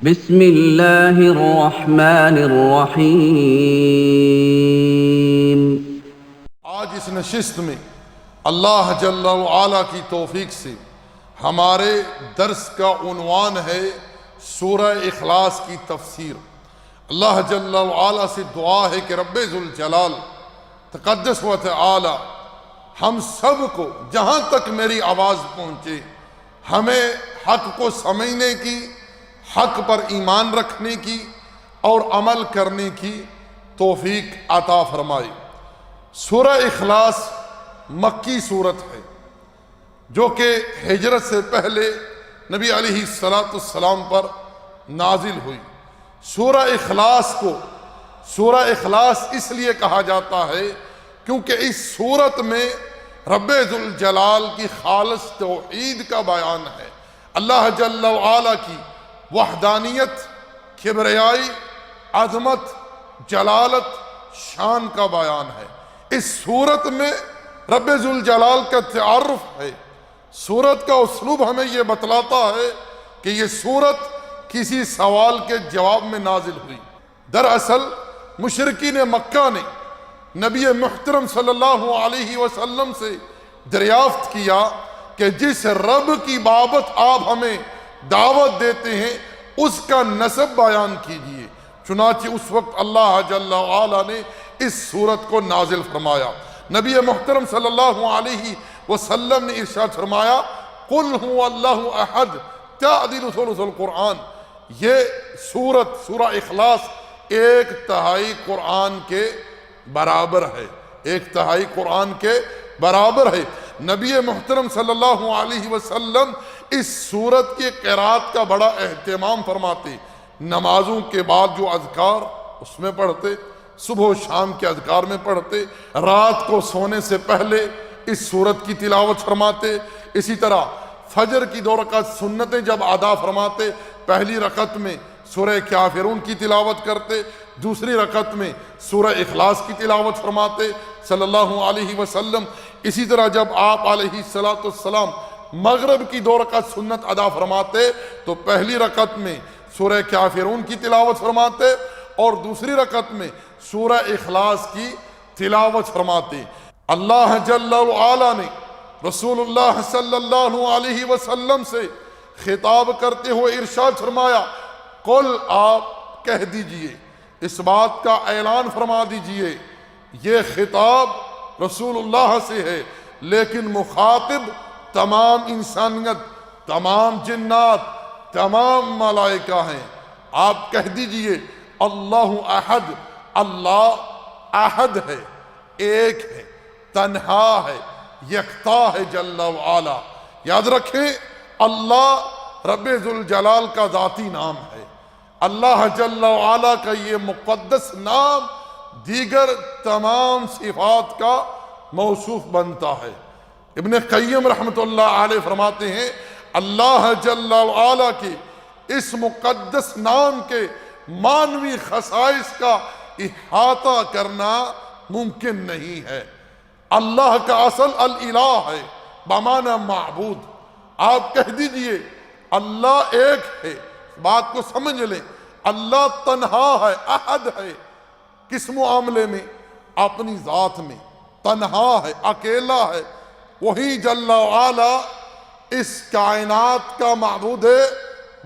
بسم اللہ الرحمن الرحیم۔ آج اس نشست میں اللہ جل وعلا کی توفیق سے ہمارے درس کا عنوان ہے سورہ اخلاص کی تفسیر۔ اللہ جل وعلا سے دعا ہے کہ رب ذوالجلال تقدس و تعالی ہم سب کو جہاں تک میری آواز پہنچے ہمیں حق کو سمجھنے کی، حق پر ایمان رکھنے کی اور عمل کرنے کی توفیق عطا فرمائے۔ سورہ اخلاص مکی صورت ہے جو کہ ہجرت سے پہلے نبی علیہ السلام پر نازل ہوئی۔ سورہ اخلاص کو سورہ اخلاص اس لیے کہا جاتا ہے کیونکہ اس صورت میں رب ذوالجلال کی خالص توحید کا بیان ہے، اللہ جل وعلا کی وحدانیت، کبریائی، عظمت، جلالت، شان کا بیان ہے۔ اس صورت میں رب ذوالجلال کا تعارف ہے۔ صورت کا اسلوب ہمیں یہ بتلاتا ہے کہ یہ صورت کسی سوال کے جواب میں نازل ہوئی۔ دراصل مشرکین مکہ نے نبی محترم صلی اللہ علیہ وسلم سے دریافت کیا کہ جس رب کی بابت آپ ہمیں دعوت دیتے ہیں اس کا نسب بیان کیجئے۔ چنانچہ اس وقت اللہ جل وعلا نے اس صورت کو نازل فرمایا۔ نبی محترم صلی اللہ علیہ وسلم نے ارشاد فرمایا قل هو اللہ احد تعدل ثلث القرآن۔ یہ سورہ اخلاص ایک تہائی قرآن کے برابر ہے، ایک تہائی قرآن کے برابر ہے۔ نبی محترم صلی اللہ علیہ وسلم اس سورت کی قرات کا بڑا اہتمام فرماتے، نمازوں کے بعد جو اذکار اس میں پڑھتے، صبح و شام کے اذکار میں پڑھتے، رات کو سونے سے پہلے اس سورت کی تلاوت فرماتے۔ اسی طرح فجر کی 2 رکعت سنتیں جب ادا فرماتے، پہلی رکعت میں سورہ کافرون کی تلاوت کرتے، دوسری رکعت میں سورہ اخلاص کی تلاوت فرماتے صلی اللہ علیہ وسلم۔ اسی طرح جب آپ علیہ السلام مغرب کی 2 رکعت سنت ادا فرماتے تو پہلی رکعت میں سورہ کافرون کی تلاوت فرماتے اور دوسری رکعت میں سورہ اخلاص کی تلاوت فرماتے۔ اللہ جل وعلا نے رسول اللہ صلی اللہ علیہ وسلم سے خطاب کرتے ہوئے ارشاد فرمایا قل، آپ کہہ دیجئے، اس بات کا اعلان فرما دیجئے، یہ خطاب رسول اللہ سے ہے لیکن مخاطب تمام انسانیت، تمام جنات، تمام ملائکہ ہیں۔ آپ کہہ دیجئے اللہ احد، اللہ احد ہے، ایک ہے، تنہا ہے، یکتا ہے جل وعلا۔ یاد رکھیں اللہ رب ذوالجلال کا ذاتی نام ہے۔ اللہ جل وعلا کا یہ مقدس نام دیگر تمام صفات کا موصوف بنتا ہے۔ ابن قیم رحمۃ اللہ علیہ فرماتے ہیں اللہ جل وعلا کے اس مقدس نام کے معنوی خصائص کا احاطہ کرنا ممکن نہیں ہے۔ اللہ کا اصل الالہ ہے بمعنی معبود۔ آپ کہہ دیجئے اللہ ایک ہے، بات کو سمجھ لیں، اللہ تنہا ہے، احد ہے۔ کس معاملے میں؟ اپنی ذات میں تنہا ہے، اکیلا ہے۔ وہی جل وعلا اس کائنات کا معبود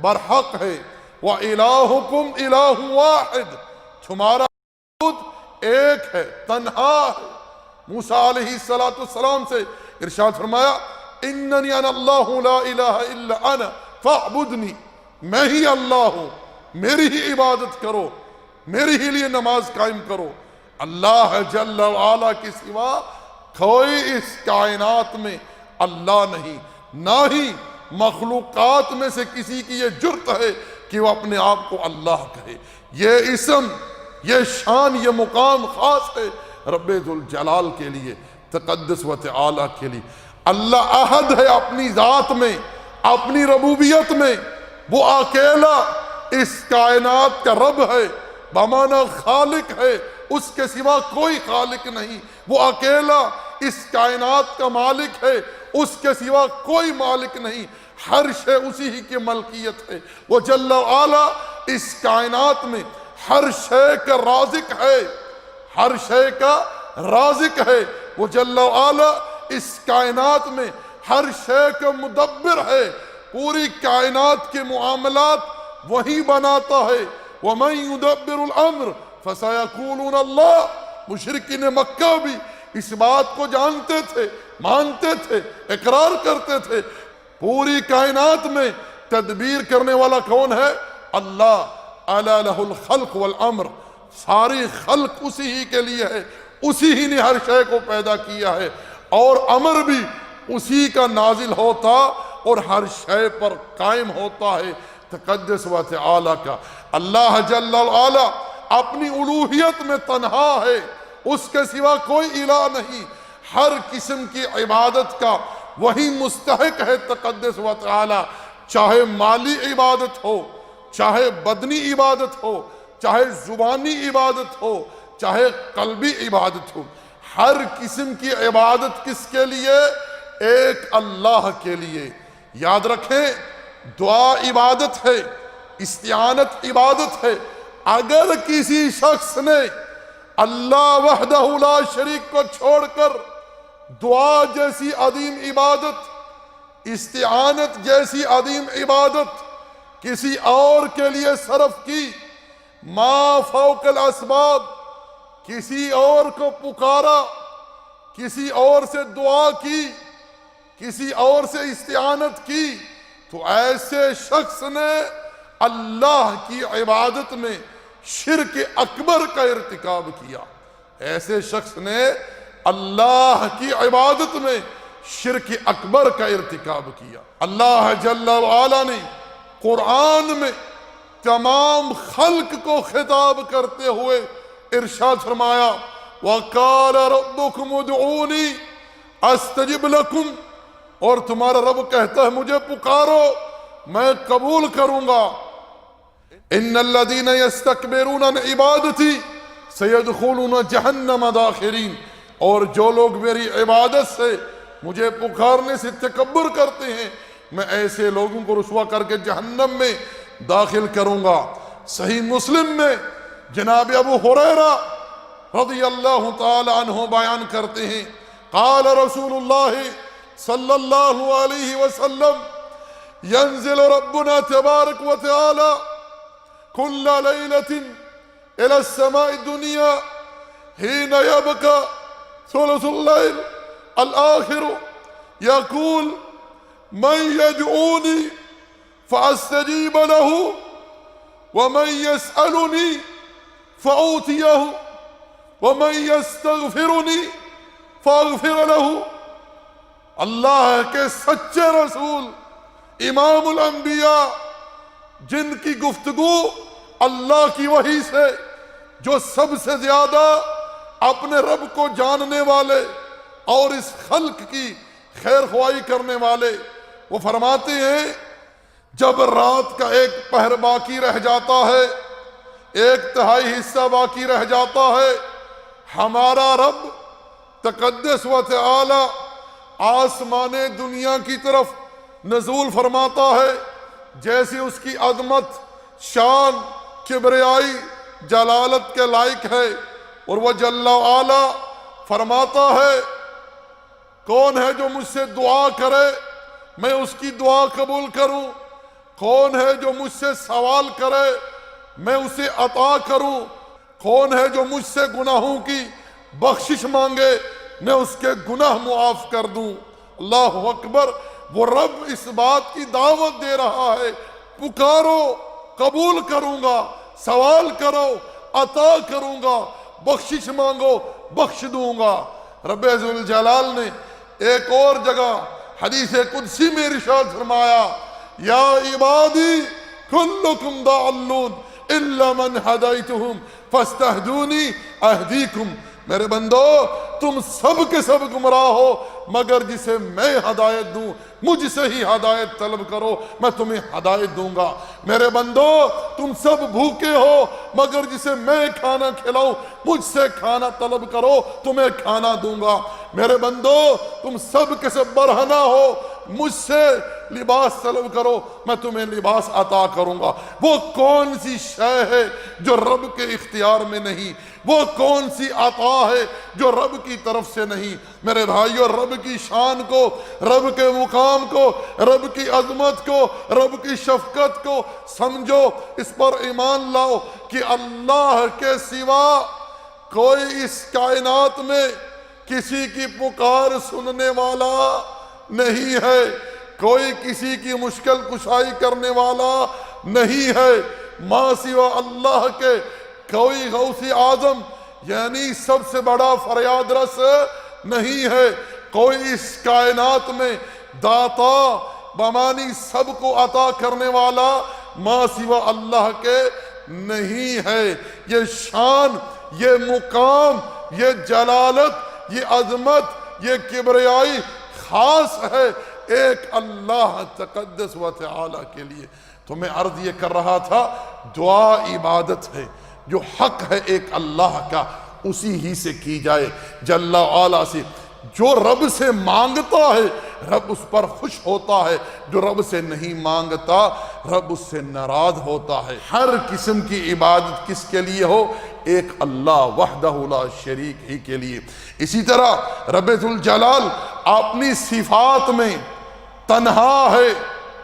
برحق ہے۔ وَإِلَٰهُكُمْ إِلَٰهٌ وَاحِدٌ، تمہارا معبود ایک ہے، تنہا ہے۔ موسیٰ علیہ السلام سے ارشاد فرمایا اِنَّنِي أَنَا اللَّهُ لَا إِلَٰهَ إِلَّا أَنَا فَاعْبُدْنِي، میں ہی اللہ ہوں، میری ہی عبادت کرو، میری ہی لیے نماز قائم کرو۔ اللہ جل وعلا کے سوا کوئی اس کائنات میں اللہ نہیں، نہ ہی مخلوقات میں سے کسی کی یہ جرت ہے کہ وہ اپنے آپ کو اللہ کہے۔ یہ اسم، یہ شان، یہ مقام خاص ہے رب ذوالجلال کے لیے، تقدس و تعالی کے لیے۔ اللہ احد ہے اپنی ذات میں، اپنی ربوبیت میں، وہ اکیلا اس کائنات کا رب ہے، بمعنی خالق ہے، اس کے سوا کوئی خالق نہیں۔ وہ اکیلا اس کائنات کا مالک ہے، اس کے سوا کوئی مالک نہیں۔ ہر شے اسی ہی کی ملکیت ہے۔ وہ جل وعلا اس کائنات میں ہر شے کا رازق ہے، ہر شے کا رازق ہے۔ وہ جل وعلا اس کائنات میں ہر شے کا مدبر ہے، پوری کائنات کے معاملات وہی بناتا ہے۔ وَمَن يُدَبِّرُ الْأَمْرَ فَسَيَقُولُونَ اللَّهُ۔ مشرکین مکہ بھی اس بات کو جانتے تھے، مانتے تھے، اقرار کرتے تھے، پوری کائنات میں تدبیر کرنے والا کون ہے؟ اللہ۔ أَلَا لَهُ الْخَلْقُ وَالْأَمْرُ، ساری خلق اسی ہی کے لیے ہے، اسی ہی نے ہر شے کو پیدا کیا ہے، اور امر بھی اسی کا نازل ہوتا اور ہر شے پر قائم ہوتا ہے۔ تقدس و تعالی کا اللہ جل وعلا اپنی الوہیت میں تنہا ہے، اس کے سوا کوئی الہ نہیں، ہر قسم کی عبادت کا وہی مستحق ہے تقدس و تعالی، چاہے مالی عبادت ہو، چاہے بدنی عبادت ہو، چاہے زبانی عبادت ہو، چاہے قلبی عبادت ہو، ہر قسم کی عبادت کس کے لیے؟ ایک اللہ کے لیے۔ یاد رکھیں، دعا عبادت ہے، استعانت عبادت ہے۔ اگر کسی شخص نے اللہ وحدہ لا شریک کو چھوڑ کر دعا جیسی عظیم عبادت، استعانت جیسی عظیم عبادت کسی اور کے لیے صرف کی، ما فوق الاسباب، کسی اور کو پکارا، کسی اور سے دعا کی، کسی اور سے استعانت کی، تو ایسے شخص نے اللہ کی عبادت میں شرک اکبر کا ارتکاب کیا۔ ایسے شخص نے اللہ کی عبادت میں شرک اکبر کا ارتکاب کیا۔ اللہ جل وعلا نے قرآن میں تمام خلق کو خطاب کرتے ہوئے ارشاد فرمایا، وَقَالَ رَبُّكُمُ ادْعُونِي أَسْتَجِبْ لَكُمْ، اور تمہارا رب کہتا ہے مجھے پکارو میں قبول کروں گا۔ إِنَّ الَّذِينَ يَسْتَكْبِرُونَ عَنْ عِبَادَتِي سَيَدْخُلُونَ جَهَنَّمَ دَاخِرِينَ، اور جو لوگ میری عبادت سے، مجھے پکارنے سے تکبر کرتے ہیں، میں ایسے لوگوں کو رسوا کر کے جہنم میں داخل کروں گا۔ صحیح مسلم میں جناب ابو ہریرہ رضی اللہ تعالی عنہ بیان کرتے ہیں، قال رسول اللہ صلی اللہ علیہ وسلم، ينزل ربنا تبارک و تعالی كل ليلة إلى السماء الدنيا حين يبقى ثلث الليل الآخر يقول من يدعوني فأستجيب له ومن يسألني فأوتيه ومن يستغفرني فأغفر له۔ اللہ کے سچے رسول امام الانبیاء، جن کی گفتگو اللہ کی وحی سے، جو سب سے زیادہ اپنے رب کو جاننے والے اور اس خلق کی خیر خواہی کرنے والے، وہ فرماتے ہیں جب رات کا ایک پہر باقی رہ جاتا ہے، ایک تہائی حصہ باقی رہ جاتا ہے، ہمارا رب تقدس و تعالی آسمان دنیا کی طرف نزول فرماتا ہے، جیسے اس کی عظمت، شان، کبریائی، جلالت کے لائق ہے، اور وہ جل وعلا فرماتا ہے کون ہے جو مجھ سے دعا کرے میں اس کی دعا قبول کروں، کون ہے جو مجھ سے سوال کرے میں اسے عطا کروں، کون ہے جو مجھ سے گناہوں کی بخشش مانگے میں اس کے گناہ معاف کر دوں۔ اللہ اکبر۔ وہ رب اس بات کی دعوت دے رہا ہے، پکارو قبول کروں گا، سوال کرو عطا کروں گا، بخشش مانگو بخش دوں گا۔ رب ذوالجلال نے ایک اور جگہ حدیث قدسی میں ارشاد فرمایا، یا عبادی کلکم ضالون الا من ہدیتہم فاستہدونی اہدیکم۔ میرے بندو تم سب کے سب گمراہ ہو مگر جسے میں ہدایت دوں، مجھ سے ہی ہدایت طلب کرو میں تمہیں ہدایت دوں گا۔ میرے بندو تم سب بھوکے ہو مگر جسے میں کھانا کھلاؤں، مجھ سے کھانا طلب کرو تمہیں کھانا دوں گا۔ میرے بندو تم سب کے سب برہنہ ہو مجھ سے لباس طلب کرو میں تمہیں لباس عطا کروں گا۔ وہ کون سی شے ہے جو رب کے اختیار میں نہیں؟ وہ کون سی عطا ہے جو رب کی طرف سے نہیں؟ میرے بھائیو، رب کی شان کو، رب کے مقام کو، رب کی عظمت کو، رب کی شفقت کو سمجھو، اس پر ایمان لاؤ کہ اللہ کے سوا کوئی اس کائنات میں کسی کی پکار سننے والا نہیں ہے، کوئی کسی کی مشکل کشائی کرنے والا نہیں ہے، ماں سوا اللہ کے کوئی غوث اعظم یعنی سب سے بڑا فریاد رس نہیں ہے، کوئی اس کائنات میں داتا بمانی سب کو عطا کرنے والا ماں سوا اللہ کے نہیں ہے۔ یہ شان، یہ مقام، یہ جلالت، یہ عظمت، یہ کبریائی خاص ہے ایک اللہ تقدس و تعالی کے لیے۔ تو میں عرض یہ کر رہا تھا، دعا عبادت ہے، جو حق ہے ایک اللہ کا اسی ہی سے کی جائے، جل وعلا سے۔ جو رب سے مانگتا ہے رب اس پر خوش ہوتا ہے، جو رب سے نہیں مانگتا رب اس سے ناراض ہوتا ہے۔ ہر قسم کی عبادت کس کے لیے ہو؟ ایک اللہ وحدہ لا شریک ہی کے لیے۔ اسی طرح رب ذوالجلال اپنی صفات میں تنہا ہے،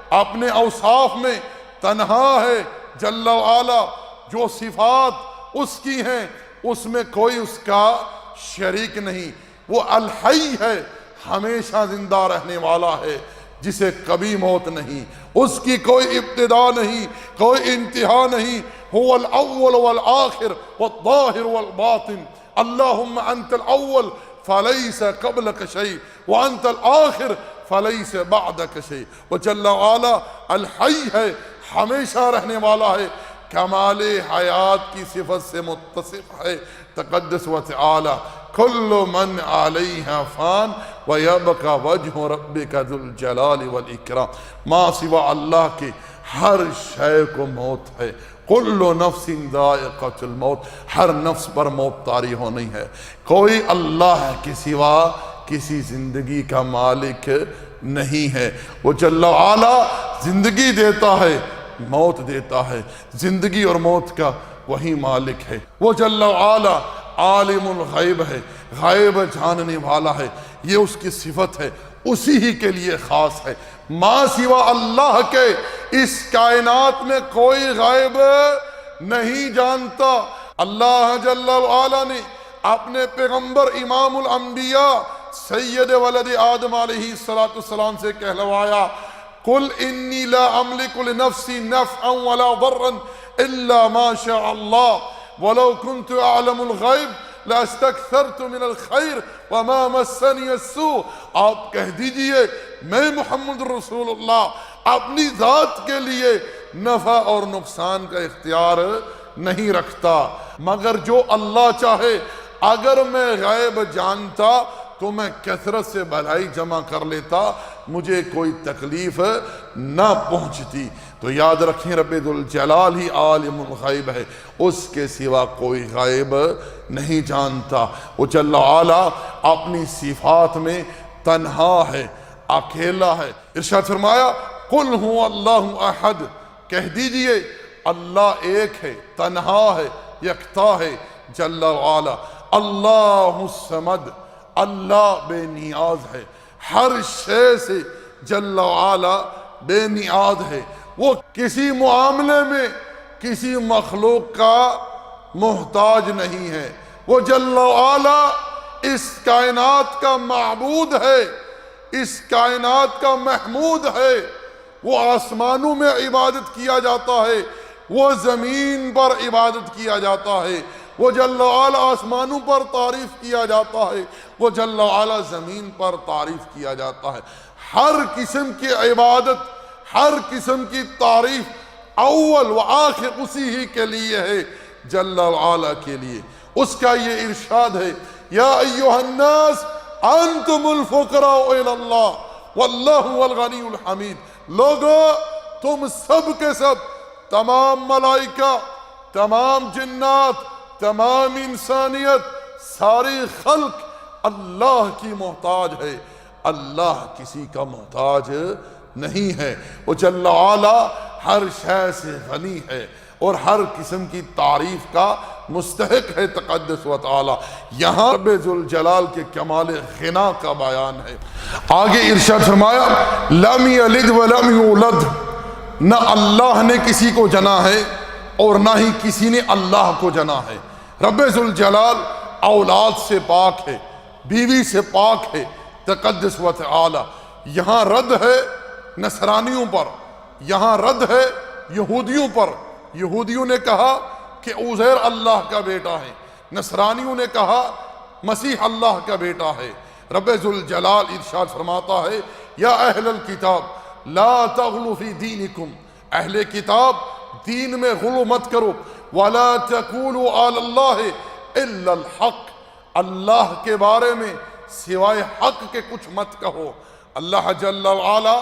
اپنے اوصاف میں تنہا ہے، جل وعلا۔ جو صفات اس کی ہیں اس میں کوئی اس کا شریک نہیں۔ وہ الحی ہے، ہمیشہ زندہ رہنے والا ہے، جسے کبھی موت نہیں، اس کی کوئی ابتدا نہیں، کوئی انتہا نہیں۔ هو الاول والآخر والظاہر والباطن، اللہم انت الاول فلیس قبلک شیء وانت الآخر فلیس بعدک شیء۔ وہ جل وعلا الحی ہے، ہمیشہ رہنے والا ہے، کمال حیات کی صفت سے متصف ہے، تقدس و تعالی۔ کل من علیہا فان ویبقى وجہ ربک ذو الجلال والاکرام۔ ماں سوا اللہ کے ہر شے کو موت ہے، کل نفس ذائقۃ الموت، ہر نفس پر موت طاری ہونی ہے۔ کوئی اللہ کے سوا کسی زندگی کا مالک نہیں ہے۔ وہ جل وعلا زندگی دیتا ہے، موت دیتا ہے، زندگی اور موت کا وہی مالک ہے۔ وہ جل وعلا عالم الغیب ہے، غیب جاننے والا ہے، یہ اس کی صفت ہے، اسی ہی کے لیے خاص ہے۔ ماں سوا اللہ کے اس کائنات میں کوئی غیب نہیں جانتا۔ اللہ جل وعلا نے اپنے پیغمبر امام الانبیاء سید ولد آدم علیہ السلام سے کہلوایا، قل انی لا املک لنفسی نفعا ولا ضرا الا ما شاء اللہ ولو كنت اعلم الغیب لاستکثرت من الخیر وما مسنی السوء۔ آپ کہہ دیجئے میں محمد رسول اللہ اپنی ذات کے لیے نفع اور نقصان کا اختیار نہیں رکھتا، مگر جو اللہ چاہے۔ اگر میں غیب جانتا تو میں کثرت سے بھلائی جمع کر لیتا، مجھے کوئی تکلیف نہ پہنچتی۔ تو یاد رکھیں رب ذوالجلال ہی عالم الغیب ہے، اس کے سوا کوئی غیب نہیں جانتا۔ وہ جل وعلا اپنی صفات میں تنہا ہے، اکیلا ہے۔ ارشاد فرمایا قل هو اللہ احد، کہہ دیجئے اللہ ایک ہے، تنہا ہے، یکتا ہے، جل وعلا۔ اللہ الصمد، اللہ بے نیاز ہے، ہر شے سے جل وعلا بے نیاز ہے۔ وہ کسی معاملے میں کسی مخلوق کا محتاج نہیں ہے۔ وہ جل وعلا اس کائنات کا معبود ہے، اس کائنات کا محمود ہے۔ وہ آسمانوں میں عبادت کیا جاتا ہے، وہ زمین پر عبادت کیا جاتا ہے۔ وہ جل وعلا آسمانوں پر تعریف کیا جاتا ہے، وہ جل وعلا زمین پر تعریف کیا جاتا ہے۔ ہر قسم کی عبادت، ہر قسم کی تعریف اول و آخر اسی ہی کے لیے ہے، جل وعلا کے لیے۔ اس کا یہ ارشاد ہے، یا ایھا الناس انتم الفقراء الی اللہ واللہ هو الغنی الحمید۔ لوگو تم سب کے سب، تمام ملائکہ، تمام جنات، تمام انسانیت، ساری خلق اللہ کی محتاج ہے، اللہ کسی کا محتاج نہیں ہے۔ وہ جل وعلا ہر شے سے غنی ہے اور ہر قسم کی تعریف کا مستحق ہے تقدس و تعالی۔ یہاں رب ذوالجلال کے کمال غنا کا بیان ہے۔ آگے ارشاد فرمایا لم یلد ولم یولد، نہ اللہ نے کسی کو جنا ہے اور نہ ہی کسی نے اللہ کو جنا ہے۔ رب ذوالجلال اولاد سے پاک ہے، بیوی سے پاک ہے تقدس و تعالی۔ یہاں رد ہے نصرانیوں پر، یہاں رد ہے یہودیوں پر۔ یہودیوں نے کہا کہ عزیر اللہ کا بیٹا ہے، نصرانیوں نے کہا مسیح اللہ کا بیٹا ہے۔ رب ذوالجلال ارشاد فرماتا ہے یا اہل الکتاب لا تغلوا فی دینکم، اہل کتاب دین میں غلو مت کرو، ولا تقولوا علی اللہ الا الحق، اللہ کے بارے میں سوائے حق کے کچھ مت کہو۔ اللہ جل وعلا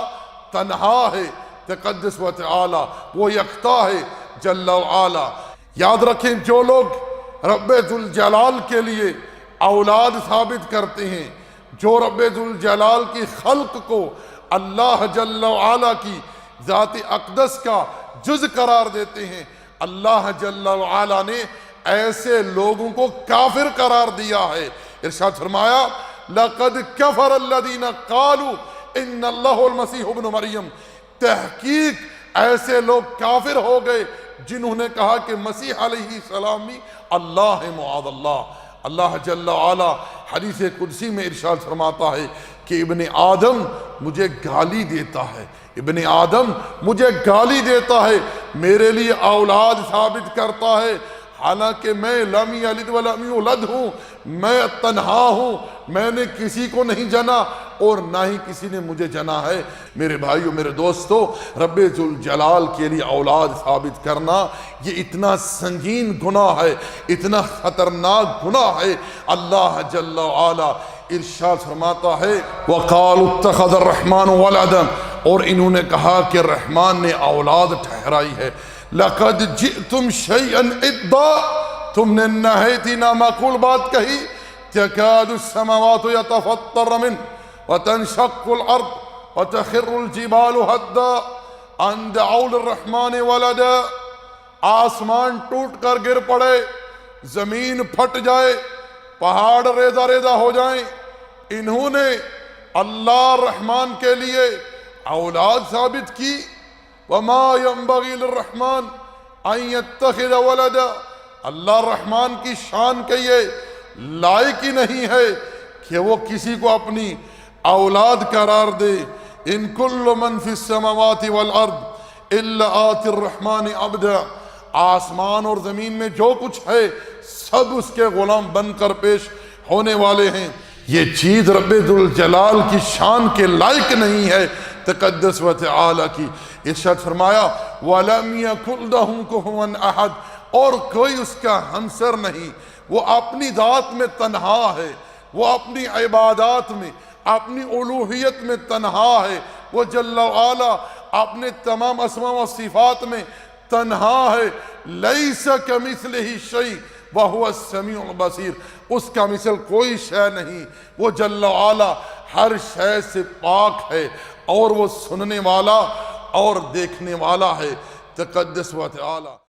تنہا ہے تقدس و تعالی، وہ یکتا ہے جل وعلا۔ یاد رکھیں جو لوگ رب ذوالجلال کے لیے اولاد ثابت کرتے ہیں، جو رب ذوالجلال کی خلق کو اللہ جل وعلا کی ذات اقدس کا جز قرار دیتے ہیں، اللہ جل وعلا نے ایسے لوگوں کو کافر قرار دیا ہے۔ ارشاد فرمایا لقد کفر الذین قالوا ان اللہ المسیح ابن مریم، تحقیق ایسے لوگ کافر ہو گئے جنہوں نے کہا کہ مسیح علیہ السلام بھی اللہ ہے معاذ اللہ۔ اللہ جل وعلا حدیث قدسی میں ارشاد فرماتا ہے کہ ابن آدم مجھے گالی دیتا ہے، ابن آدم مجھے گالی دیتا ہے، میرے لیے اولاد ثابت کرتا ہے، حالانکہ میں لم یلد ولم یولد ہوں، میں تنہا ہوں، میں نے کسی کو نہیں جنا اور نہ ہی کسی نے مجھے جنا ہے۔ میرے بھائیو میرے دوستو، رب ذوالجلال کے لیے اولاد ثابت کرنا یہ اتنا سنگین گناہ ہے، اتنا خطرناک گناہ ہے۔ اللہ جل وعلا ارشاد فرماتا ہے وَقَالُوا اتَّخَذَ الرَّحْمَنُ وَلَدًا، اور انہوں نے کہا کہ رحمان نے اولاد ٹھہرائی ہے۔ لَقَدْ جِئْتُمْ شَيْئًا إِدًّا، تم نے نہایت ہی نامعقول بات کہی۔ تَكَادُ السَّمَاوَاتُ يَتَفَطَّرْنَ مِنْهُ وَتَنشَقُّ الْأَرْضُ وَتَخِرُّ الْجِبَالُ هَدًّا أَن دَعَوْا لِلرَّحْمَنِ وَلَدًا، آسمان ٹوٹ کر گر پڑے، زمین پھٹ جائے، پہاڑ ریزہ ریزہ ہو جائیں، انہوں نے اللہ رحمان کے لیے اولاد ثابت کی۔ وَمَا يَنبَغِي لِلرَّحْمَنِ أَن يَتَّخِذَ وَلَدًا، اللہ رحمان کی شان کے یہ لائق ہی نہیں ہے کہ وہ کسی کو اپنی اولاد قرار دے۔ ان کل من فی السماوات والارض الا آتی الرحمن عبدا، آسمان اور زمین میں جو کچھ ہے سب اس کے غلام بن کر پیش ہونے والے ہیں۔ یہ چیز رب ذوالجلال کی شان کے لائق نہیں ہے تقدس و تعالی کی۔ ارشاد فرمایا وَلَمْ يَكُنْ لَهُ كُفُوًا أَحَدٌ، اور کوئی اس کا ہمسر نہیں، وہ اپنی ذات میں تنہا ہے، وہ اپنی عبادات میں اپنی الوہیت میں تنہا ہے، وہ جل وعلا اپنے تمام اسماء و صفات میں تنہا ہے۔ لَيْسَ كَمِثْلِهِ شَيْءٌ وَهُوَ السَّمِيعُ الْبَصِيرُ، اس کا مثل کوئی شے نہیں، وہ جل وعلا ہر شے سے پاک ہے اور وہ سننے والا اور دیکھنے والا ہے تقدس و تعالی۔